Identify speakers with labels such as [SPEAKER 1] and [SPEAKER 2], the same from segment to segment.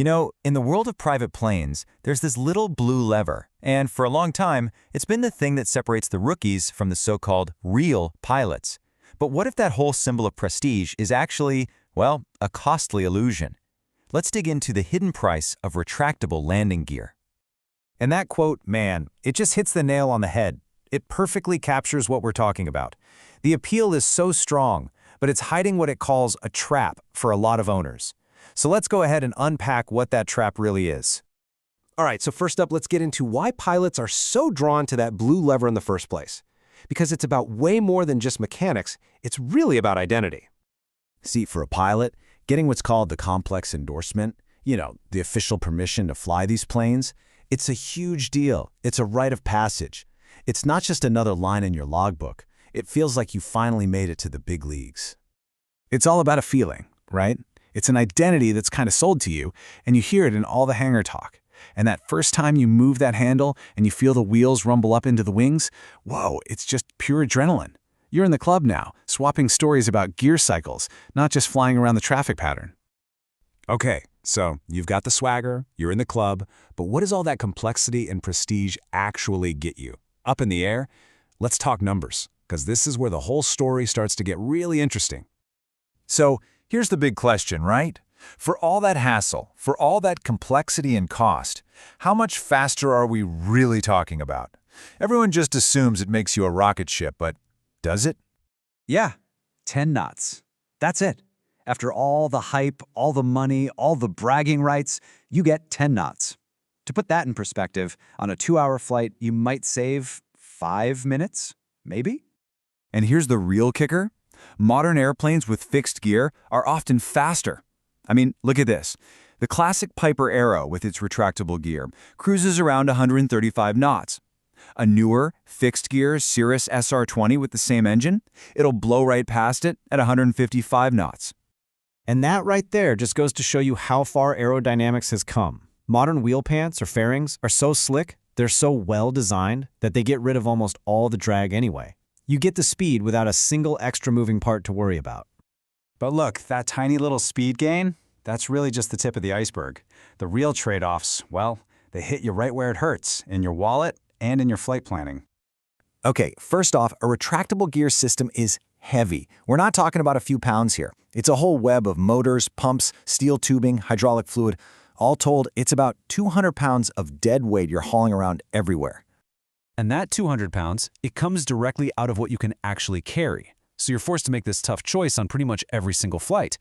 [SPEAKER 1] You know, in the world of private planes, there's this little blue lever, and for a long time, it's been the thing that separates the rookies from the so-called real pilots. But what if that whole symbol of prestige is actually, well, a costly illusion? Let's dig into the hidden price of retractable landing gear.
[SPEAKER 2] And that quote, man, it just hits the nail on the head. It perfectly captures what we're talking about. The appeal is so strong, but it's hiding what it calls a trap for a lot of owners. So let's go ahead and unpack what that trap really is. All right, so first up, let's get into why pilots are so drawn to that blue lever in the first place. Because it's about way more than just mechanics, it's really about identity. See, for a pilot, getting what's called the complex endorsement, the official permission to fly these planes, it's a huge deal. It's a rite of passage. It's not just another line in your logbook. It feels like you finally made it to the big leagues. It's all about a feeling, right? It's an identity that's kind of sold to you, and you hear it in all the hangar talk. And that first time you move that handle and you feel the wheels rumble up into the wings, whoa, it's just pure adrenaline. You're in the club now, swapping stories about gear cycles, not just flying around the traffic pattern. Okay, so you've got the swagger, you're in the club, but what does all that complexity and prestige actually get you? Up in the air? Let's talk numbers, because this is where the whole story starts to get really interesting.
[SPEAKER 3] So, here's the big question, right? For all that hassle, for all that complexity and cost, how much faster are we really talking about? Everyone just assumes it makes you a rocket ship, but does it?
[SPEAKER 4] Yeah, 10 knots. That's it. After all the hype, all the money, all the bragging rights, you get 10 knots. To put that in perspective, on a 2-hour flight, you might save 5 minutes, maybe?
[SPEAKER 1] And here's the real kicker. Modern airplanes with fixed gear are often faster. I mean, look at this. The classic Piper Arrow with its retractable gear cruises around 135 knots. A newer, fixed-gear Cirrus SR20 with the same engine, it'll blow right past it at 155 knots.
[SPEAKER 2] And that right there just goes to show you how far aerodynamics has come. Modern wheel pants or fairings are so slick, they're so well designed that they get rid of almost all the drag anyway. You get the speed without a single extra moving part to worry about.
[SPEAKER 5] But look, that tiny little speed gain, that's really just the tip of the iceberg. The real trade-offs, well, they hit you right where it hurts, in your wallet and in your flight planning.
[SPEAKER 2] Okay, first off, a retractable gear system is heavy. We're not talking about a few pounds here. It's a whole web of motors, pumps, steel tubing, hydraulic fluid. All told, it's about 200 pounds of dead weight you're hauling around everywhere.
[SPEAKER 4] And that 200 pounds, it comes directly out of what you can actually carry. So you're forced to make this tough choice on pretty much every single flight.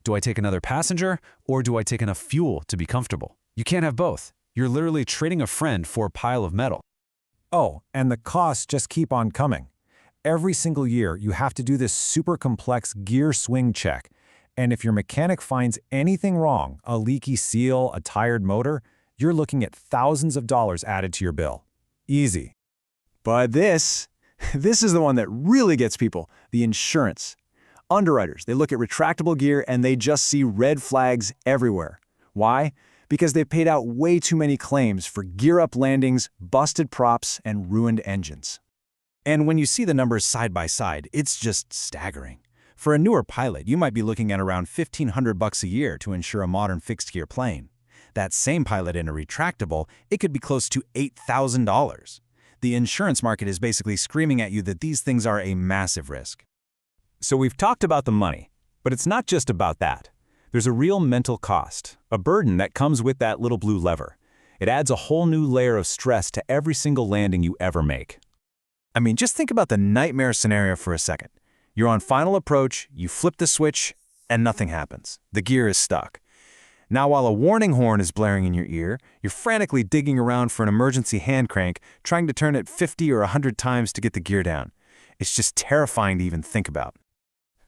[SPEAKER 4] Do I take another passenger, or do I take enough fuel to be comfortable? You can't have both. You're literally trading a friend for a pile of metal.
[SPEAKER 2] Oh, and the costs just keep on coming. Every single year, you have to do this super complex gear swing check. And if your mechanic finds anything wrong, a leaky seal, a tired motor, you're looking at thousands of dollars added to your bill. Easy. But this is the one that really gets people, the insurance. Underwriters, they look at retractable gear and they just see red flags everywhere. Why? Because they've paid out way too many claims for gear-up landings, busted props, and ruined engines. And when you see the numbers side by side, it's just staggering. For a newer pilot, you might be looking at around $1,500 a year to insure a modern fixed-gear plane. That same pilot in a retractable, it could be close to $8,000. The insurance market is basically screaming at you that these things are a massive risk. So we've talked about the money, but it's not just about that. There's a real mental cost, a burden that comes with that little blue lever. It adds a whole new layer of stress to every single landing you ever make. I mean, just think about the nightmare scenario for a second. You're on final approach, you flip the switch, and nothing happens. The gear is stuck. Now, while a warning horn is blaring in your ear, you're frantically digging around for an emergency hand crank, trying to turn it 50 or 100 times to get the gear down. It's just terrifying to even think about.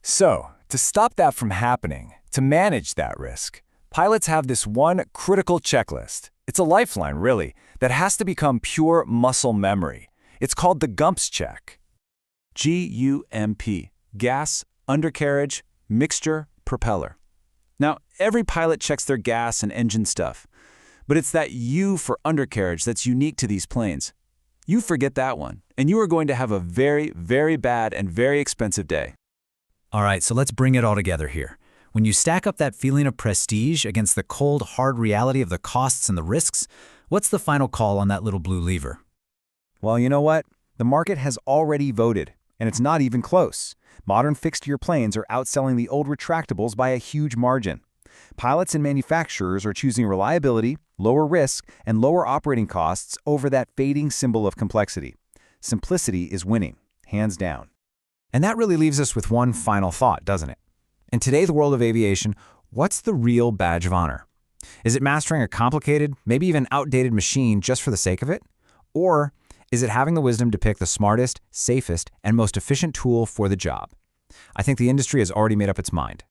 [SPEAKER 2] So, to stop that from happening, to manage that risk, pilots have this one critical checklist. It's a lifeline, really, that has to become pure muscle memory. It's called the GUMPS check. GUMP, gas, undercarriage, mixture, propeller. Now, every pilot checks their gas and engine stuff, but it's that U for undercarriage that's unique to these planes. You forget that one, and you are going to have a very, very bad and very expensive day.
[SPEAKER 3] All right, so let's bring it all together here.
[SPEAKER 6] When you stack up that feeling of prestige against the cold, hard reality of the costs and the risks, what's the final call on that little blue lever?
[SPEAKER 1] Well, you know what? The market has already voted, and it's not even close. Modern fixed-gear planes are outselling the old retractables by a huge margin. Pilots and manufacturers are choosing reliability, lower risk, and lower operating costs over that fading symbol of complexity. Simplicity is winning, hands down.
[SPEAKER 6] And that really leaves us with one final thought, doesn't it? In today's world of aviation, what's the real badge of honor? Is it mastering a complicated, maybe even outdated machine just for the sake of it? Or is it having the wisdom to pick the smartest, safest, and most efficient tool for the job? I think the industry has already made up its mind.